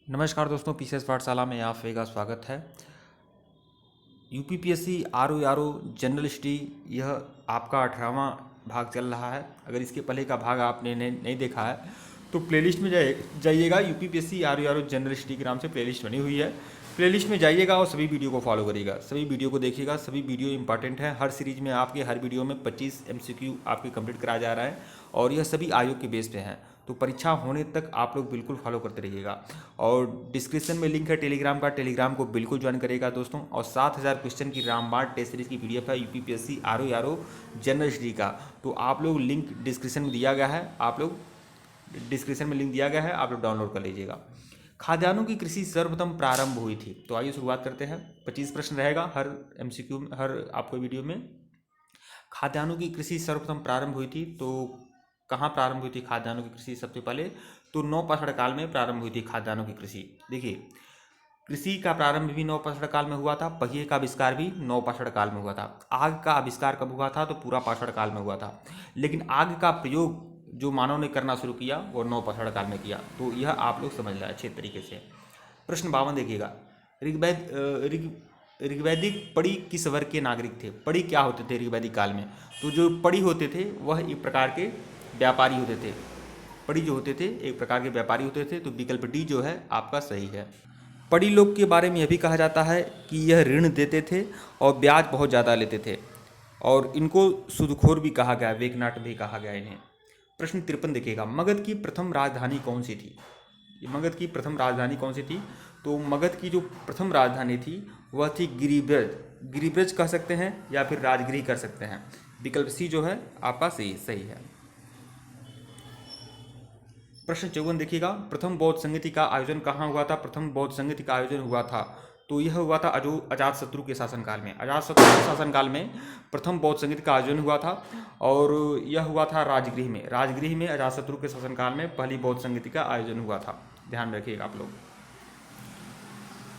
नमस्कार दोस्तों, पीसीएस पाठशाला में आप सभी का स्वागत है। यूपीपीएससी आरओ जनरल हिस्ट्री यह आपका 18वां भाग चल रहा है। अगर इसके पहले का भाग आपने नहीं देखा है तो प्लेलिस्ट में जाइएगा। यूपीपीएससी आरओ जनरल हिस्ट्री के नाम से प्लेलिस्ट बनी हुई है। प्लेलिस्ट में जाइएगा और सभी वीडियो को फॉलो करिएगा, सभी वीडियो को देखिएगा। सभी वीडियो इंपॉर्टेंट है। हर सीरीज में आपके हर वीडियो में 25 एमसीक्यू आपके कंप्लीट कराया जा रहा है और यह सभी आयोग के बेस पे हैं। तो परीक्षा होने तक आप लोग बिल्कुल फॉलो करते रहिएगा। और डिस्क्रिप्शन में लिंक है टेलीग्राम का, टेलीग्राम को बिल्कुल ज्वाइन करिएगा दोस्तों। और 7000 क्वेश्चन की रामबाण टेस्ट सीरीज की पीडीएफ है यूपीपीएससी आरओ जनरल हिस्ट्री का। तो आप लोग लिंक डिस्क्रिप्शन में दिया गया है, आप लोग डाउनलोड कर लीजिएगा। खाद्यान्नों की कृषि सर्वप्रथम प्रारंभ हुई थी। तो आइए शुरुआत करते हैं। 25 प्रश्न रहेगा हर एमसीक्यू में, हर आपको वीडियो में। खाद्यान्नों की कृषि सर्वप्रथम प्रारंभ हुई थी, तो कहाँ प्रारंभ हुई थी खाद्यान्नों की कृषि? सबसे पहले तो नवपाषाण काल में प्रारंभ हुई थी खाद्यान्नों की कृषि। देखिए, कृषि का प्रारंभ भी नवपाषाण काल में हुआ था, पहिए का आविष्कार भी नवपाषाण काल में हुआ था। आग का आविष्कार कब हुआ था? तो पूरा पाषाण काल में हुआ था। लेकिन आग का प्रयोग जो मानव ने करना शुरू किया वो नवपाषाण काल में किया। तो यह आप लोग समझ लें अच्छे तरीके से। प्रश्न 52 देखिएगा। ऋग्वेद ऋग्वैदिक पड़ी किस वर्ग के नागरिक थे? पड़ी क्या होते थे ऋग्वैदिक काल में? तो जो पड़ी होते थे वह एक प्रकार के व्यापारी होते थे। पड़ी जो होते थे एक प्रकार के व्यापारी होते थे। तो विकल्प डी जो है आपका सही है। पड़ी लोग के बारे में यह भी कहा जाता है कि यह ऋण देते थे और ब्याज बहुत ज़्यादा लेते थे, और इनको सूदखोर भी कहा गया, वेकनाट भी कहा गया इन्हें। प्रश्न 53 देखिएगा। मगध की प्रथम राजधानी कौन सी थी? मगध की प्रथम राजधानी कौन सी थी? तो मगध की जो प्रथम राजधानी थी वह थी गिरिब्रज। गिरिब्रज कह सकते हैं या फिर राजगिरी कर सकते हैं। विकल्प सी जो है आपका सही है। प्रश्न 54 देखिएगा। प्रथम बौद्ध संगति का आयोजन कहाँ हुआ था? प्रथम बौद्ध संगति का आयोजन हुआ था, तो यह हुआ था अजातशत्रु के शासनकाल में। अजातशत्रु के शासनकाल में प्रथम बौद्ध संगति का आयोजन हुआ था और यह हुआ था राजगृह में। राजगृह में अजातशत्रु के शासनकाल में पहली बौद्ध संगति का आयोजन हुआ था। ध्यान रखिएगा आप लोग।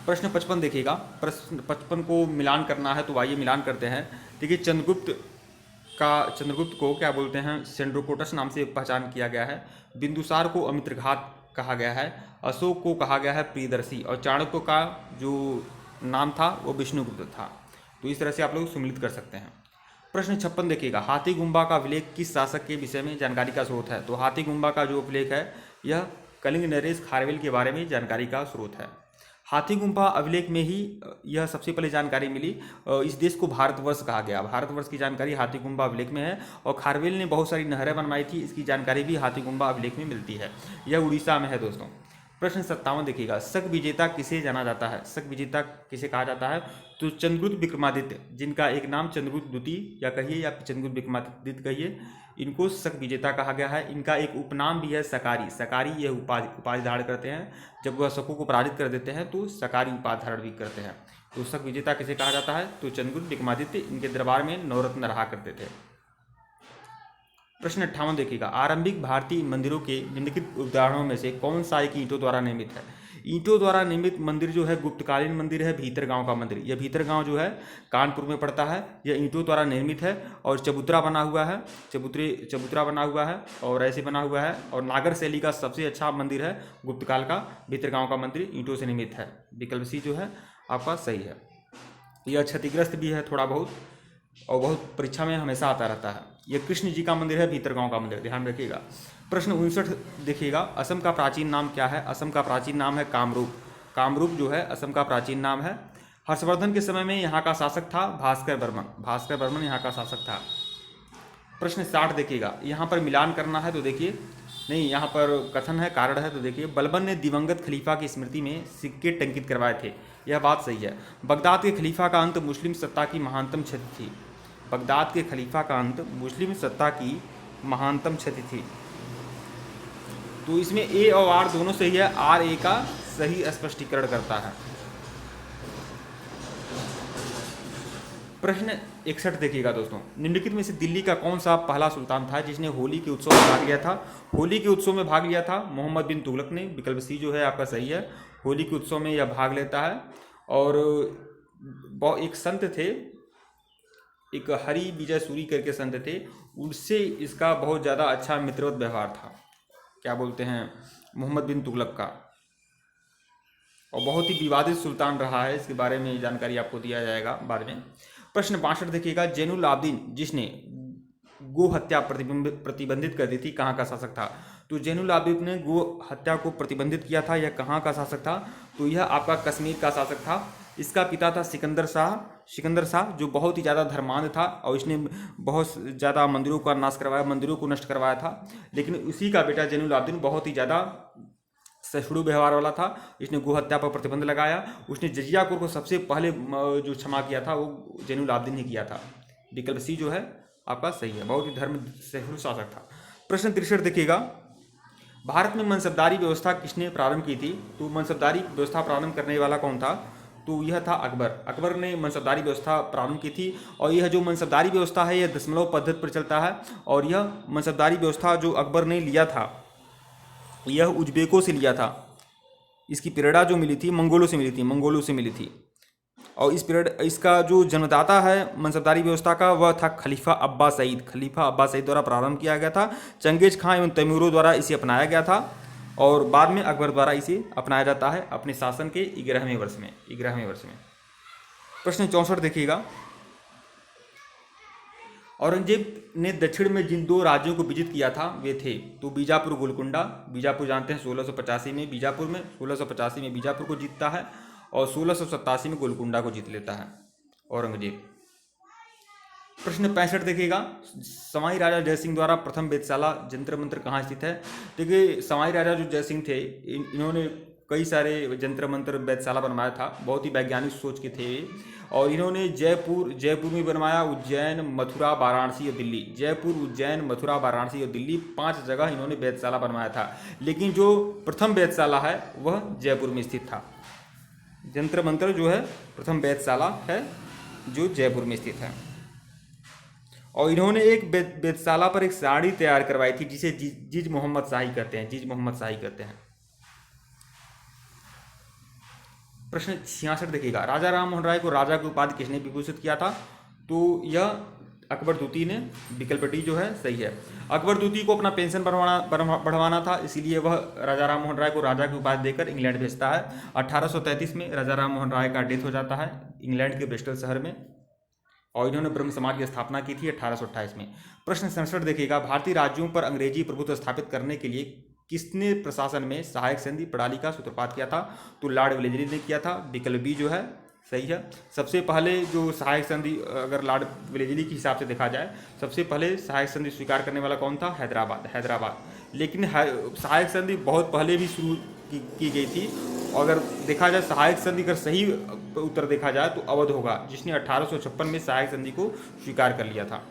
प्रश्न 55 देखिएगा। प्रश्न 55 को मिलान करना है, तो आइए मिलान करते हैं। देखिए, चंद्रगुप्त को क्या बोलते हैं? सेंड्रोकोटस नाम से पहचान किया गया है। बिंदुसार को अमित्रघात कहा गया है। अशोक को कहा गया है प्रियदर्शी, और चाणक्य का जो नाम था वो विष्णुगुप्त था। तो इस तरह से आप लोग सम्मिलित कर सकते हैं। प्रश्न 56 देखिएगा। हाथी गुम्बा का अभिलेख किस शासक के विषय में जानकारी का स्रोत है? तो हाथी गुम्बा का जो अभिलेख है यह कलिंग नरेश खारवेल के बारे में जानकारी का स्रोत है। हाथी गुम्फा अभिलेख में ही यह सबसे पहले जानकारी मिली। इस देश को भारतवर्ष कहा गया। भारतवर्ष की जानकारी हाथी गुम्फा अभिलेख में है। और खारवेल ने बहुत सारी नहरें बनवाई थी, इसकी जानकारी भी हाथी गुम्फा अभिलेख में मिलती है। यह उड़ीसा में है दोस्तों। प्रश्न 57 देखिएगा। शक विजेता किसे जाना जाता है? शक विजेता किसे कहा जाता है? तो चंद्रगुप्त विक्रमादित्य, जिनका एक नाम चंद्रगुप्त द्वितीय या कहिए या चंद्रगुप्त विक्रमादित्य कहिए, इनको शक विजेता कहा गया है। इनका एक उपनाम भी है सकारी। सकारी ये उपाधि धारण करते हैं। जब वह शकों को पराजित कर देते हैं तो सकारी उपाधि धारण भी करते हैं। तो शक विजेता किसे कहा जाता है? तो चंद्रगुप्त विक्रमादित्य, इनके दरबार में नवरत्न रहा करते थे। प्रश्न 58 देखिएगा। आरंभिक भारतीय मंदिरों के निम्नलिखित उदाहरणों में से कौन सा एक ईंटों द्वारा निर्मित है? ईंटों द्वारा निर्मित मंदिर जो है गुप्तकालीन मंदिर है भीतरगांव का मंदिर। यह भीतरगांव जो है कानपुर में पड़ता है। यह ईंटों द्वारा निर्मित है और चबूतरा बना हुआ है। चबूतरा बना हुआ है और ऐसे बना हुआ है। और नागर शैली का सबसे अच्छा मंदिर है गुप्तकाल का भीतरगांव का मंदिर, ईंटों से निर्मित है। विकल्प सी जो है आपका सही है। यह क्षतिग्रस्त भी है थोड़ा बहुत और बहुत परीक्षा में हमेशा आता रहता है। यह कृष्ण जी का मंदिर है, भीतरगांव का मंदिर, ध्यान रखिएगा। प्रश्न 59 देखिएगा। असम का प्राचीन नाम क्या है? असम का प्राचीन नाम है कामरूप। कामरूप जो है असम का प्राचीन नाम है। हर्षवर्धन के समय में यहाँ का शासक था भास्कर बर्मन। भास्कर बर्मन यहाँ का शासक था। प्रश्न 60 देखिएगा। यहाँ पर मिलान करना है तो देखिए, नहीं यहाँ पर कथन है, कारण है। तो देखिए, बलबन ने दिवंगत खलीफा की स्मृति में सिक्के टंकित करवाए थे। यह बात सही है। बगदाद के खलीफा का अंत मुस्लिम सत्ता की महानतम क्षति थी। बगदाद के खलीफा का अंत मुस्लिम सत्ता की महानतम क्षति थी। तो इसमें ए और आर दोनों सही है। आर ए का सही स्पष्टीकरण करता है। प्रश्न 61 देखिएगा दोस्तों। निम्नलिखित में से दिल्ली का कौन सा पहला सुल्तान था जिसने होली के उत्सव में भाग लिया था? होली के उत्सव में भाग लिया था मोहम्मद बिन तुगलक ने। विकल्प सी जो है आपका सही है। होली के उत्सव में यह भाग लेता है। और एक संत थे, एक हरि विजय सूरी करके संत थे, उनसे इसका बहुत ज़्यादा अच्छा मित्रवत व्यवहार था। क्या बोलते हैं? मोहम्मद बिन तुगलक का। और बहुत ही विवादित सुल्तान रहा है, इसके बारे में जानकारी आपको दिया जाएगा बाद में। प्रश्न 62 देखिएगा, जैनुल आबदीन जिसने गो हत्या प्रतिबंधित कर दी थी, कहाँ का शासक था? तो जैनुल आबदीन ने गो हत्या को प्रतिबंधित किया था, यह कहाँ का शासक था? तो यह आपका कश्मीर का शासक था। इसका पिता था सिकंदर शाह जो बहुत ही ज़्यादा धर्मांध था और इसने बहुत ज़्यादा मंदिरों का नाश करवाया, मंदिरों को नष्ट करवाया था। लेकिन उसी का बेटा जैनुल आबदीन बहुत ही ज़्यादा सहिष्णु व्यवहार वाला था, इसने गो हत्या पर प्रतिबंध लगाया। उसने जजिया को सबसे पहले जो क्षमा किया था वो जैनुल आबदीन ही किया था। विकल्प सी जो है आपका सही है, बहुत ही धर्म सहिष्णु शासक था। प्रश्न 63 देखिएगा, भारत में मनसबदारी व्यवस्था किसने प्रारंभ की थी? तो मनसबदारी व्यवस्था प्रारंभ करने वाला कौन था? तो यह था अकबर। अकबर ने मनसबदारी व्यवस्था प्रारंभ की थी और यह जो मनसबदारी व्यवस्था है यह दशमलव पद्धति पर चलता है। और यह मनसबदारी व्यवस्था जो अकबर ने लिया था यह उज्बेकों से लिया था। इसकी प्रेरणा जो मिली थी मंगोलों से मिली थी। और इसका जो जन्मदाता है मनसबदारी व्यवस्था का वह था खलीफा अब्बा सईद द्वारा प्रारंभ किया गया था। चंगेज खां एवं तैमूरों द्वारा इसे अपनाया गया था और बाद में अकबर द्वारा इसे अपनाया जाता है अपने शासन के 11वें वर्ष में। प्रश्न 64 देखिएगा, औरंगजेब ने दक्षिण में जिन 2 राज्यों को विजित किया था वे थे? तो बीजापुर गोलकुंडा। बीजापुर जानते हैं 1685 में बीजापुर को जीतता है और 1687 में गोलकुंडा को जीत लेता है औरंगजेब। प्रश्न 65 देखिएगा, सवाई राजा जयसिंह द्वारा प्रथम वेधशाला जंतर मंत्र कहाँ स्थित है? देखिए सवाई राजा जो जयसिंह थे इन्होंने कई सारे जंतर मंत्र वेधशाला बनवाया था, बहुत ही वैज्ञानिक सोच के थे और इन्होंने जयपुर में बनवाया, उज्जैन, मथुरा, वाराणसी और दिल्ली 5 जगह इन्होंने वेधशाला बनवाया था। लेकिन जो प्रथम वेधशाला है वह जयपुर में स्थित था। जंतर मंत्र जो है प्रथम वेधशाला है जो जयपुर में स्थित है। और इन्होंने एक वेधशाला पर एक साड़ी तैयार करवाई थी जिसे जिज मोहम्मद शाही कहते हैं। प्रश्न 66 देखिएगा, राजा राम मोहन राय को राजा की उपाधि किसने विभूषित किया था? तो यह अकबर द्वितीय ने। विकल्प डी जो है सही है। अकबर द्वितीय को अपना पेंशन बढ़वाना था, इसीलिए वह राजा राम मोहन राय को राजा की उपाधि देकर इंग्लैंड भेजता है। 1833 में राजा राम मोहन राय का डेथ हो जाता है इंग्लैंड के ब्रिस्टल शहर में और इन्होंने ब्रह्म समाज की स्थापना की थी 1828 में। प्रश्न 67 देखिएगा, भारतीय राज्यों पर अंग्रेजी प्रभुत्व स्थापित करने के लिए किसने प्रशासन में सहायक संधि प्रणाली का सूत्रपात किया था? तो लॉर्ड वेलेस्ली ने किया था। विकल्प बी जो है सही है। सबसे पहले जो सहायक संधि अगर लॉर्ड वेलेस्ली के हिसाब से देखा जाए सबसे पहले सहायक संधि स्वीकार करने वाला कौन था? हैदराबाद। लेकिन सहायक संधि बहुत पहले भी शुरू की गई थी। अगर देखा जाए सहायक संधि अगर सही उत्तर देखा जाए तो अवध होगा, जिसने 1856 में सहायक संधि को स्वीकार कर लिया था।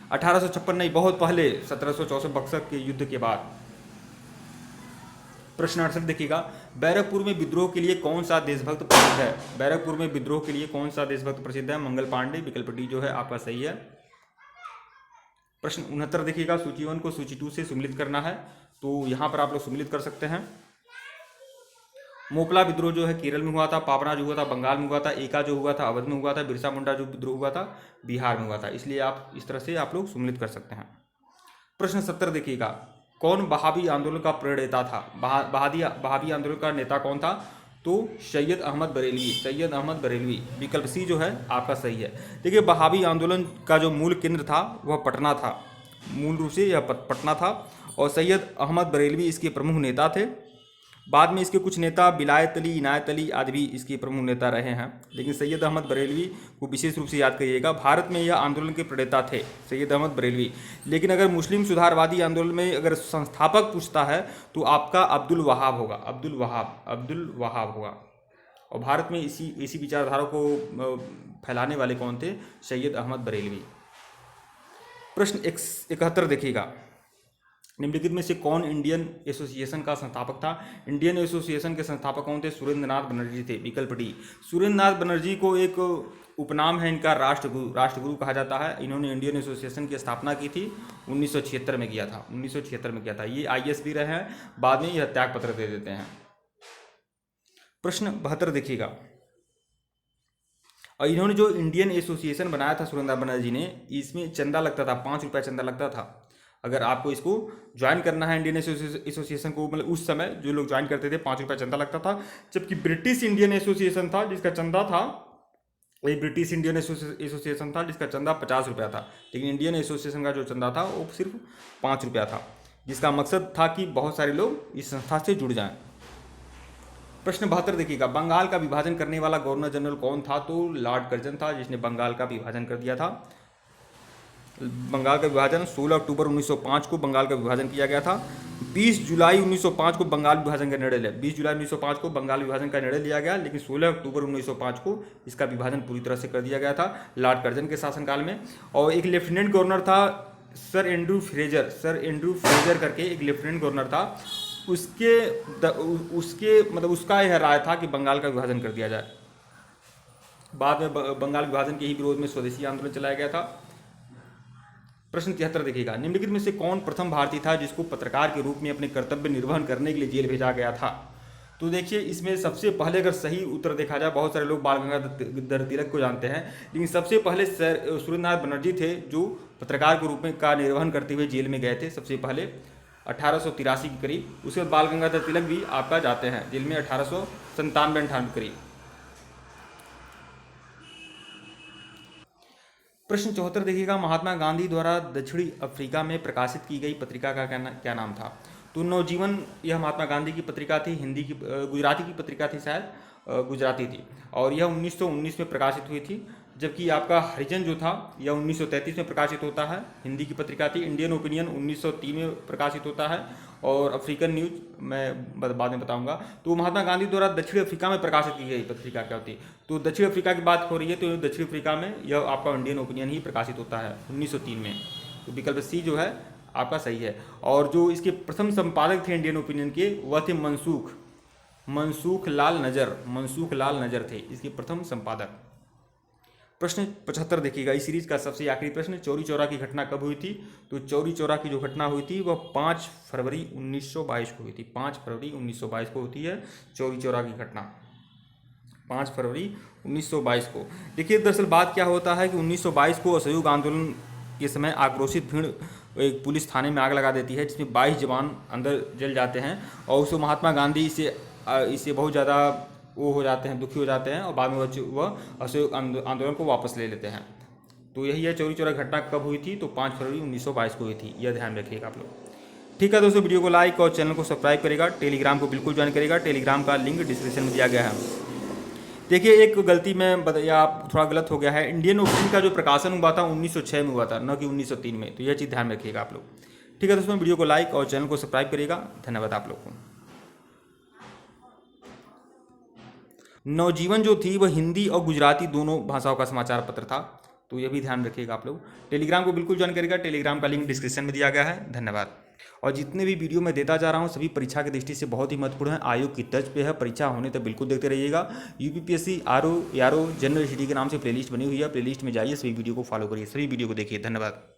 1856 नहीं, बहुत पहले 1764 बक्सर के युद्ध के बाद। प्रश्न 68 देखिएगा, बैरकपुर में विद्रोह के लिए कौन सा देशभक्त प्रसिद्ध है? मंगल पांडे। विकल्प डी जो है आपका सही है। प्रश्न 69 देखिएगा, सूची 1 को सूची 2 से सम्मिलित करना है, तो यहाँ पर आप लोग सम्मिलित कर सकते हैं। मोपला विद्रोह जो है केरल में हुआ था, पापना जो हुआ था बंगाल में हुआ था, एका जो हुआ था अवध में हुआ था, बिरसा मुंडा जो विद्रोह हुआ था बिहार में हुआ था। इसलिए आप इस तरह से आप लोग सम्मिलित कर सकते हैं। प्रश्न 70 देखिएगा, कौन वहाबी आंदोलन का प्रणेता था? वहाबी आंदोलन का नेता कौन था? तो सैयद अहमद बरेलवी। विकल्प सी जो है आपका सही है। देखिए वहाबी आंदोलन का जो मूल केंद्र था वह पटना था, मूल रूप से यह पटना था और सैयद अहमद बरेलवी इसके प्रमुख नेता थे। बाद में इसके कुछ नेता विलायत अली, इनायत अली आदि भी इसके प्रमुख नेता रहे हैं, लेकिन सैयद अहमद बरेलवी को विशेष रूप से याद करिएगा। भारत में यह आंदोलन के प्रणेता थे सैयद अहमद बरेलवी। लेकिन अगर मुस्लिम सुधारवादी आंदोलन में अगर संस्थापक पूछता है तो आपका अब्दुल वहाब होगा। और भारत में इसी विचारधारा को फैलाने वाले कौन थे? सैयद अहमद बरेलवी। प्रश्न 71 देखिएगा, निम्नलिखित में से कौन इंडियन एसोसिएशन का संस्थापक था? इंडियन एसोसिएशन के संस्थापक कौन थे? सुरेंद्र नाथ बनर्जी थे। विकल्प डी। सुरेंद्र नाथ बनर्जी को एक उपनाम है इनका राष्ट्रगुरु कहा जाता है। इन्होंने इंडियन एसोसिएशन की स्थापना की थी 1976 में किया था। ये IAS भी रहे हैं, बाद में यह त्यागपत्र दे देते हैं। प्रश्न 72 देखिएगा, और इन्होंने जो इंडियन एसोसिएशन बनाया था सुरेंद्र बनर्जी ने, इसमें चंदा लगता था, 5 रुपया चंदा लगता था। अगर आपको इसको ज्वाइन करना है इंडियन एसोसिएशन को, मतलब उस समय जो लोग ज्वाइन करते थे 5 रुपये चंदा लगता था, जबकि ब्रिटिश इंडियन एसोसिएशन था जिसका चंदा था, वही ब्रिटिश इंडियन एसोसिएशन था जिसका चंदा 50 रुपया था, लेकिन इंडियन एसोसिएशन का जो चंदा था वो सिर्फ 5 रुपया था, जिसका मकसद था कि बहुत सारे लोग इस संस्था से जुड़ जाएं। प्रश्न 72 देखिएगा, बंगाल का विभाजन करने वाला गवर्नर जनरल कौन था? तो लॉर्ड कर्जन था जिसने बंगाल का विभाजन कर दिया था। बंगाल का विभाजन 16 अक्टूबर 1905 को बंगाल का विभाजन किया गया था। 20 जुलाई 1905 को बंगाल विभाजन का निर्णय लिया, 20 जुलाई 1905 को बंगाल विभाजन का निर्णय लिया गया, लेकिन 16 अक्टूबर 1905 को इसका विभाजन पूरी तरह से कर दिया गया था लॉर्ड कर्जन के शासनकाल में। और एक लेफ्टिनेंट गवर्नर था सर एंड्रू फ्रेजर करके एक लेफ्टिनेंट गवर्नर था, उसके मतलब उसका यह राय था कि बंगाल का विभाजन कर दिया जाए। बाद में बंगाल विभाजन के ही विरोध में स्वदेशी आंदोलन चलाया गया था। प्रश्न 73 देखिएगा, निम्नलिखित में से कौन प्रथम भारतीय था जिसको पत्रकार के रूप में अपने कर्तव्य निर्वहन करने के लिए जेल भेजा गया था? तो देखिए इसमें सबसे पहले अगर सही उत्तर देखा जाए, बहुत सारे लोग बाल गंगाधर तिलक को जानते हैं, लेकिन सबसे पहले सूर्यनारायण बनर्जी थे जो पत्रकार के रूप में का निर्वहन करते हुए जेल में गए थे सबसे पहले 1883 के करीब। उसके बाद बाल गंगाधर तिलक भी आपका जाते हैं जेल में 1897-98 करीब। प्रश्न 74 देखिएगा, महात्मा गांधी द्वारा दक्षिणी अफ्रीका में प्रकाशित की गई पत्रिका का क्या नाम था? तो नवजीवन यह महात्मा गांधी की पत्रिका थी, हिंदी की गुजराती की पत्रिका थी, शायद गुजराती थी, और यह 1919 में प्रकाशित हुई थी। जबकि आपका हरिजन जो था यह 1933 में प्रकाशित होता है, हिंदी की पत्रिका थी। इंडियन ओपिनियन 1903 में प्रकाशित होता है, और अफ्रीकन न्यूज मैं बाद में बताऊंगा। तो महात्मा गांधी द्वारा दक्षिण अफ्रीका में प्रकाशित की गई पत्रिका क्या होती है? तो दक्षिण अफ्रीका की बात हो रही है, तो दक्षिण अफ्रीका में यह आपका इंडियन ओपिनियन ही प्रकाशित होता है 1903 में। तो विकल्प सी जो है आपका सही है। और जो इसके प्रथम संपादक थे इंडियन ओपिनियन के, वह थे मनसूख लाल नजर थे इसके प्रथम संपादक। प्रश्न 75 देखिएगा, इस सीरीज का सबसे आखिरी प्रश्न, चौरी चौरा की घटना कब हुई थी? तो चौरी चौरा की जो घटना हुई थी वह 5 फरवरी 1922 को हुई थी। 5 फरवरी 1922 को होती है चौरी चौरा की घटना, 5 फरवरी 1922 को। देखिए दरअसल बात क्या होता है कि 1922 को असहयोग आंदोलन के समय आक्रोशित भीड़ एक पुलिस थाने में आग लगा देती है, जिसमें 22 जवान अंदर जल जाते हैं, और उसको महात्मा गांधी इसे बहुत ज़्यादा वो हो जाते हैं, दुखी हो जाते हैं, और बाद में वह असहयोग आंदोलन को वापस ले लेते हैं। तो यही है चौरी चौरा घटना कब हुई थी? तो 5 फरवरी 1922 को हुई थी, यह ध्यान रखिएगा आप लोग। ठीक है दोस्तों, वीडियो को लाइक और चैनल को सब्सक्राइब करेगा, टेलीग्राम को बिल्कुल ज्वाइन करेगा, टेलीग्राम का लिंक डिस्क्रिप्शन में दिया गया है। देखिए एक गलती में बताया, थोड़ा गलत हो गया है, इंडियन ओपिनियन का जो प्रकाशन हुआ था 1906 में हुआ था, न कि 1903 में। तो यह चीज़ ध्यान रखिएगा आप लोग। ठीक है दोस्तों, वीडियो को लाइक और चैनल को सब्सक्राइब करिएगा। धन्यवाद आप लोग को। नवजीवन जो थी वह हिंदी और गुजराती दोनों भाषाओं का समाचार पत्र था, तो यह भी ध्यान रखिएगा आप लोग। टेलीग्राम को बिल्कुल ज्वाइन करिएगा, टेलीग्राम का लिंक डिस्क्रिप्शन में दिया गया है। धन्यवाद। और जितने भी वीडियो मैं देता जा रहा हूँ सभी परीक्षा की दृष्टि से बहुत ही महत्वपूर्ण है, आयोग की तर्ज पे है, परीक्षा होने तक बिल्कुल देखते रहिएगा। यूपीपीएससी आरओ जनरल सिटी के नाम से प्लेलिस्ट बनी हुई है, प्लेलिस्ट में जाइए, सभी वीडियो को फॉलो करिए, सभी वीडियो को देखिए। धन्यवाद।